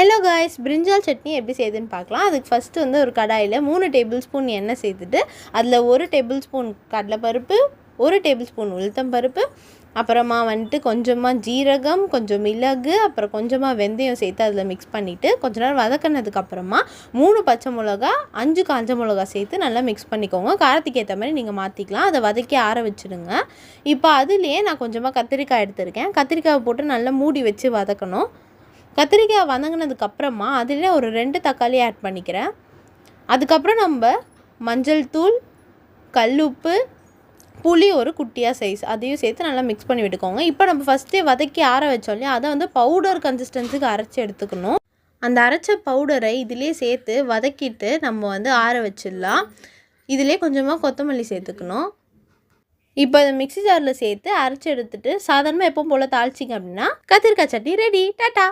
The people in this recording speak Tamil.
ஹலோ காய்ஸ், பிரிஞ்சால் சட்னி எப்படி செய்யுதுன்னு பார்க்கலாம். அதுக்கு ஃபஸ்ட்டு வந்து ஒரு கடாயில் 3 டேபிள் ஸ்பூன் எண்ணெய் சேர்த்துட்டு அதில் 1 டேபிள் ஸ்பூன் கடலைப்பருப்பு, 1 டேபிள் ஸ்பூன் உளுத்தம் பருப்பு, அப்புறமா வந்துட்டு கொஞ்சமாக ஜீரகம், கொஞ்சம் மிளகு, அப்புறம் கொஞ்சமாக வெந்தயம் சேர்த்து அதில் மிக்ஸ் பண்ணிவிட்டு கொஞ்ச நேரம் வதக்கினதுக்கப்புறமா 3 பச்சை மிளகா, 5 காஞ்ச மிளகா சேர்த்து நல்லா மிக்ஸ் பண்ணிக்கோங்க. காரத்துக்கு ஏற்ற மாதிரி நீங்கள் மாற்றிக்கலாம். அதை வதக்கி ஆற வச்சுடுங்க. இப்போ அதுலேயே நான் கொஞ்சமாக கத்திரிக்காய் எடுத்திருக்கேன். கத்திரிக்காயை போட்டு நல்லா மூடி வச்சு வதக்கணும். கத்திரிக்காய் வதங்கினதுக்கப்புறமா அதில் ஒரு 2 தக்காளி ஆட் பண்ணிக்கிறேன். அதுக்கப்புறம் நம்ம மஞ்சள் தூள், கல்லுப்பு, புளி ஒரு குட்டியாக சைஸ் அதையும் சேர்த்து நல்லா மிக்ஸ் பண்ணி விட்டுக்கோங்க. இப்போ நம்ம ஃபஸ்ட்டே வதக்கி ஆற வச்சோம் இல்லையா, அதை வந்து பவுடர் கன்சிஸ்டன்சிக்கு அரைச்சி எடுத்துக்கணும். அந்த அரைச்ச பவுடரை இதிலே சேர்த்து வதக்கிட்டு நம்ம வந்து ஆற வச்சிடலாம். இதிலே கொஞ்சமாக கொத்தமல்லி சேர்த்துக்கணும். இப்போ இதை மிக்ஸி ஜாரில் சேர்த்து அரைச்சி எடுத்துட்டு சாதாரணமாக எப்பவும் போல் தாளிச்சிங்க அப்படின்னா கத்திரிக்காய் சட்னி ரெடி. டாட்டா.